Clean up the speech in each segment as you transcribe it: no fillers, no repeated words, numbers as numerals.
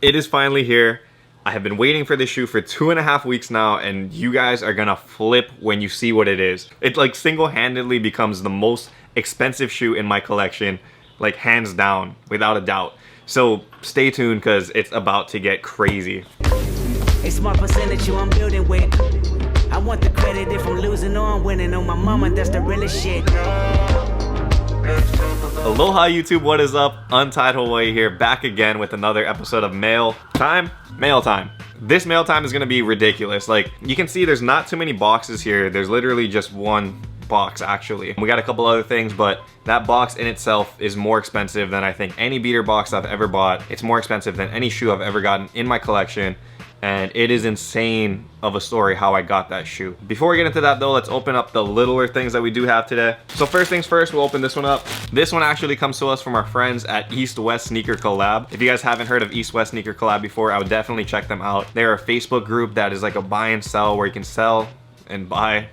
It is finally here. I have been waiting for this shoe for 2.5 weeks now, and you guys are gonna flip when you see what it is. It like single-handedly becomes the most expensive shoe in my collection, like hands down, without a doubt. So stay tuned because it's about to get crazy. A smart percentage you I'm building with. I want the credit if I'm losing or I'm winning. On my mama, that's the realest shit. Aloha YouTube, what is up? Untied Hawaii here, back again with another episode of Mail Time. Mail Time. This mail time is gonna be ridiculous. Like, you can see there's not too many boxes here. There's literally just one box actually. We got a couple other things, but that box in itself is more expensive than I think any beater box I've ever bought. It's more expensive than any shoe I've ever gotten in my collection. And it is insane of a story how I got that shoe. Before we get into that though, let's open up the littler things that we do have today. So first things first, we'll open this one up. This one actually comes to us from our friends at East West Sneaker Collab. If you guys haven't heard of East West Sneaker Collab before, I would definitely check them out. They're a Facebook group that is like a buy and sell where you can sell and buy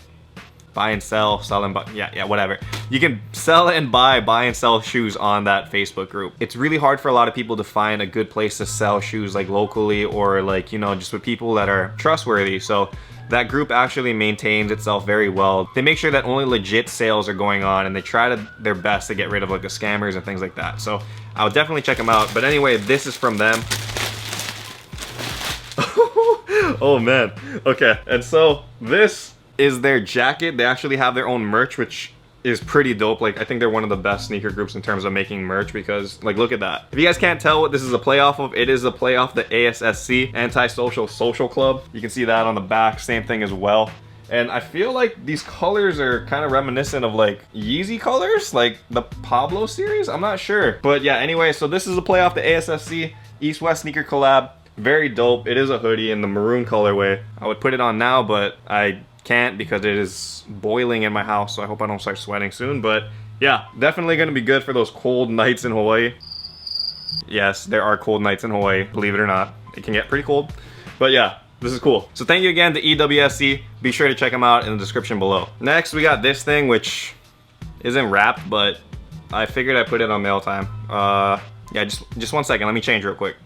and sell, sell and buy, yeah, whatever. You can sell and buy and sell shoes on that Facebook group. It's really hard for a lot of people to find a good place to sell shoes like locally or like, you know, just with people that are trustworthy. So that group actually maintains itself very well. They make sure that only legit sales are going on and they try their best to get rid of like the scammers and things like that. So I would definitely check them out. But anyway, this is from them. Oh man, okay. And so this is their jacket. They actually have their own merch, which is pretty dope. Like, I think they're one of the best sneaker groups in terms of making merch because, like, look at that. If you guys can't tell what this is a play off of, it is a play off the ASSC, Anti-Social Social Club. You can see that on the back, same thing as well. And I feel like these colors are kind of reminiscent of like Yeezy colors, like the Pablo series. I'm not sure. But yeah, anyway, so this is a play off the ASSC, East West Sneaker Collab. Very dope. It is a hoodie in the maroon colorway. I would put it on now, but I can't because it is boiling in my house, so I hope I don't start sweating soon. But yeah, definitely gonna be good for those cold nights in Hawaii. Yes, there are cold nights in Hawaii, believe it or not. It can get pretty cold, but yeah, this is cool. So thank you again to EWSC. Be sure to check them out in the description below. Next, we got this thing, which isn't wrapped, but I figured I'd put it on mail time. Yeah, just 1 second, let me change real quick.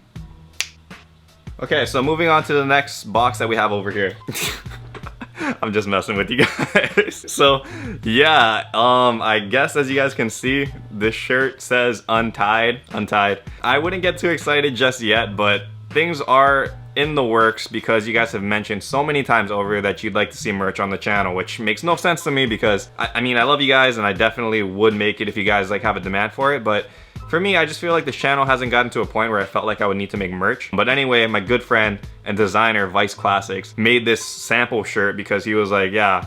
Okay, so moving on to the next box that we have over here. I'm just messing with you guys. So yeah, I guess as you guys can see, this shirt says untied. I wouldn't get too excited just yet, but things are in the works because you guys have mentioned so many times over that you'd like to see merch on the channel, which makes no sense to me because I mean, I love you guys and I definitely would make it if you guys like have a demand for it, but for me, I just feel like this channel hasn't gotten to a point where I felt like I would need to make merch. But anyway, my good friend and designer, Vice Classics, made this sample shirt because he was like, yeah,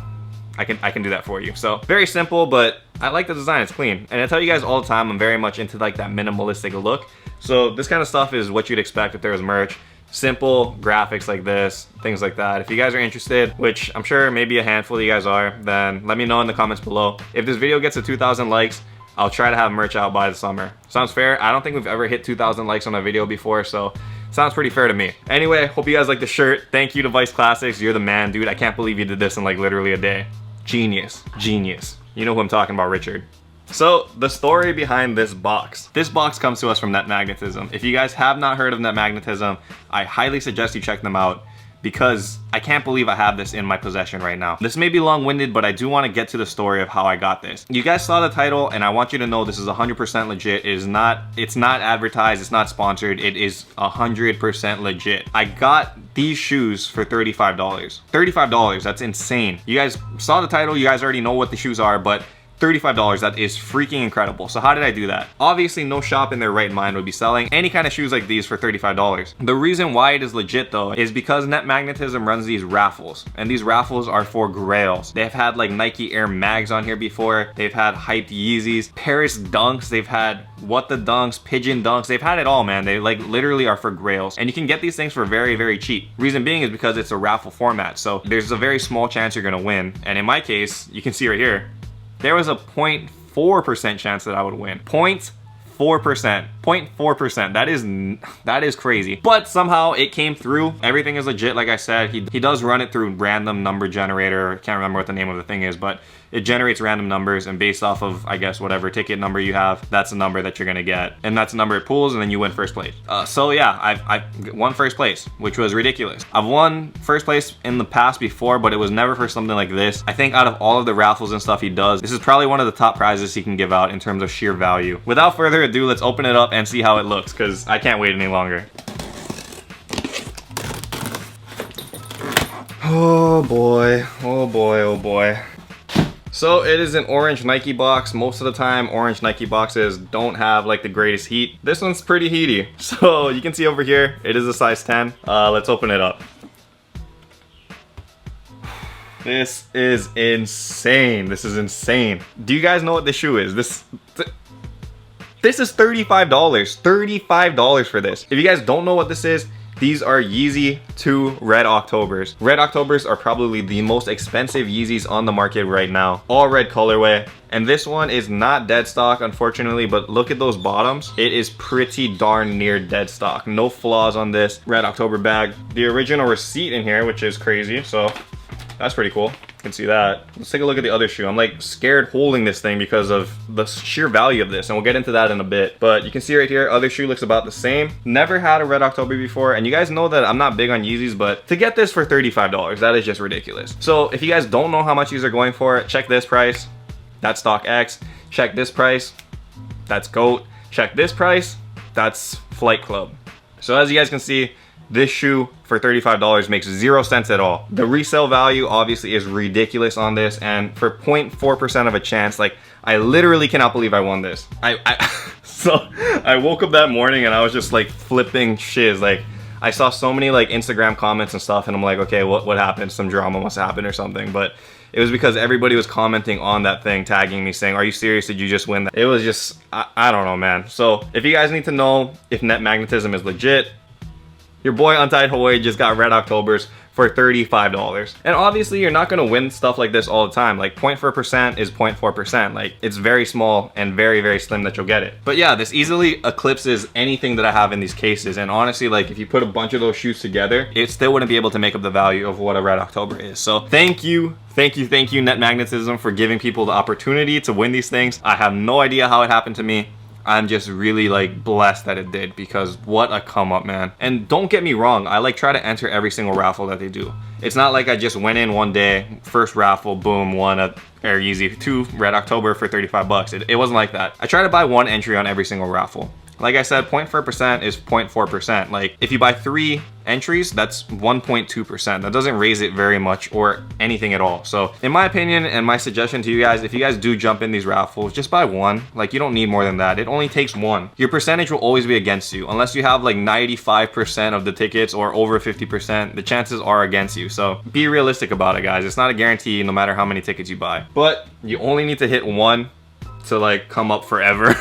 I can do that for you. So very simple, but I like the design, it's clean. And I tell you guys all the time, I'm very much into like that minimalistic look. So this kind of stuff is what you'd expect if there was merch. Simple graphics like this, things like that. If you guys are interested, which I'm sure maybe a handful of you guys are, then let me know in the comments below. If this video gets to 2,000 likes, I'll try to have merch out by the summer. Sounds fair? I don't think we've ever hit 2,000 likes on a video before, so sounds pretty fair to me. Anyway, hope you guys like the shirt. Thank you to Vice Classics. You're the man, dude. I can't believe you did this in like literally a day. Genius. Genius. You know who I'm talking about, Richard. So, the story behind this box. This box comes to us from Net Magnetism. If you guys have not heard of Net Magnetism, I highly suggest you check them out, because I can't believe I have this in my possession right now. This may be long-winded, but I do want to get to the story of how I got this. You guys saw the title, and I want you to know this is 100% legit. It's not advertised, it's not sponsored, it is 100% legit. I got these shoes for $35. $35, that's insane. You guys saw the title, you guys already know what the shoes are, but $35, that is freaking incredible. So how did I do that? Obviously, no shop in their right mind would be selling any kind of shoes like these for $35. The reason why it is legit though is because Net Magnetism runs these raffles, and these raffles are for grails. They've had like Nike Air Mags on here before. They've had hyped Yeezys, Paris Dunks. They've had What the Dunks, Pigeon Dunks. They've had it all, man. They like literally are for grails, and you can get these things for very, very cheap. Reason being is because it's a raffle format, so there's a very small chance you're gonna win. And in my case, you can see right here, there was a 0.4% chance that I would win. 0.4%. 0.4%. That is crazy. But somehow it came through. Everything is legit, like I said. He does run it through random number generator. Can't remember what the name of the thing is, but it generates random numbers, and based off of, I guess, whatever ticket number you have, that's the number that you're gonna get, and that's the number it pulls, and then you win first place. So yeah, I've won first place, which was ridiculous. I've won first place in the past before, but it was never for something like this. I think out of all of the raffles and stuff he does, this is probably one of the top prizes he can give out in terms of sheer value. Without further ado, let's open it up and see how it looks, because I can't wait any longer. Oh boy, oh boy, oh boy. So it is an orange Nike box. Most of the time, orange Nike boxes don't have like the greatest heat. This one's pretty heaty. So you can see over here, it is a size 10. Let's open it up. This is insane. This is insane. Do you guys know what this shoe is? This is $35. $35 for this. If you guys don't know what this is, these are Yeezy 2 Red Octobers. Red Octobers are probably the most expensive Yeezys on the market right now. All red colorway. And this one is not dead stock, unfortunately, but look at those bottoms. It is pretty darn near dead stock. No flaws on this Red October bag. The original receipt in here, which is crazy, so that's pretty cool. You can see that. Let's take a look at the other shoe. I'm like scared holding this thing because of the sheer value of this, and we'll get into that in a bit. But you can see right here, other shoe looks about the same. Never had a Red October before, and you guys know that I'm not big on Yeezys, but to get this for $35, that is just ridiculous. So if you guys don't know how much these are going for, check this price. That's Stock X. Check this price. That's GOAT. Check this price. That's Flight Club. So as you guys can see, this shoe for $35 makes 0 cents at all. The resale value obviously is ridiculous on this, and for 0.4% of a chance, like, I literally cannot believe I won this. So I woke up that morning and I was just like flipping shiz. Like, I saw so many like Instagram comments and stuff, and I'm like, okay, what happened? Some drama must happen or something. But it was because everybody was commenting on that thing, tagging me, saying, are you serious? Did you just win that? It was just, I don't know, man. So if you guys need to know if net magnetism is legit, your boy Untied Hawaii just got Red Octobers for $35. And obviously you're not gonna win stuff like this all the time. Like 0.4% is 0.4%. Like, it's very small and very, very slim that you'll get it. But yeah, this easily eclipses anything that I have in these cases. And honestly, like, if you put a bunch of those shoes together, it still wouldn't be able to make up the value of what a Red October is. So thank you, Net Magnetism, for giving people the opportunity to win these things. I have no idea how it happened to me. I'm just really like blessed that it did, because what a come up, man. And don't get me wrong, I like try to enter every single raffle that they do. It's not like I just went in one day, first raffle, boom, won a Air Yeezy 2 Red October for 35 bucks. It wasn't like that. I try to buy one entry on every single raffle. Like I said, 0.4% is 0.4%. Like, if you buy 3 entries, that's 1.2%. That doesn't raise it very much or anything at all. So in my opinion, and my suggestion to you guys, if you guys do jump in these raffles, just buy one. Like, you don't need more than that. It only takes one. Your percentage will always be against you. Unless you have like 95% of the tickets or over 50%, the chances are against you. So be realistic about it, guys. It's not a guarantee no matter how many tickets you buy. But you only need to hit one to like come up forever.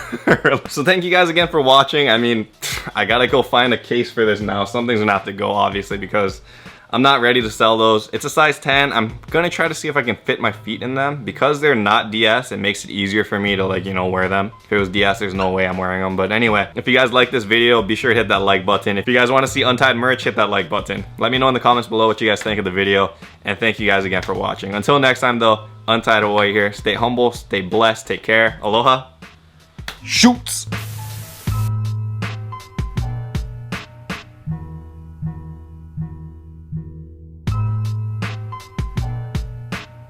So thank you guys again for watching. I mean, I gotta go find a case for this now. Something's gonna have to go, obviously, because I'm not ready to sell those. It's a size 10. I'm gonna try to see if I can fit my feet in them. Because they're not DS, it makes it easier for me to, like, you know, wear them. If it was DS, there's no way I'm wearing them. But anyway, if you guys like this video, be sure to hit that like button. If you guys want to see Untied merch, hit that like button. Let me know in the comments below what you guys think of the video. And thank you guys again for watching. Until next time though, Untied Hawaii here. Stay humble, stay blessed, take care. Aloha. Shoots!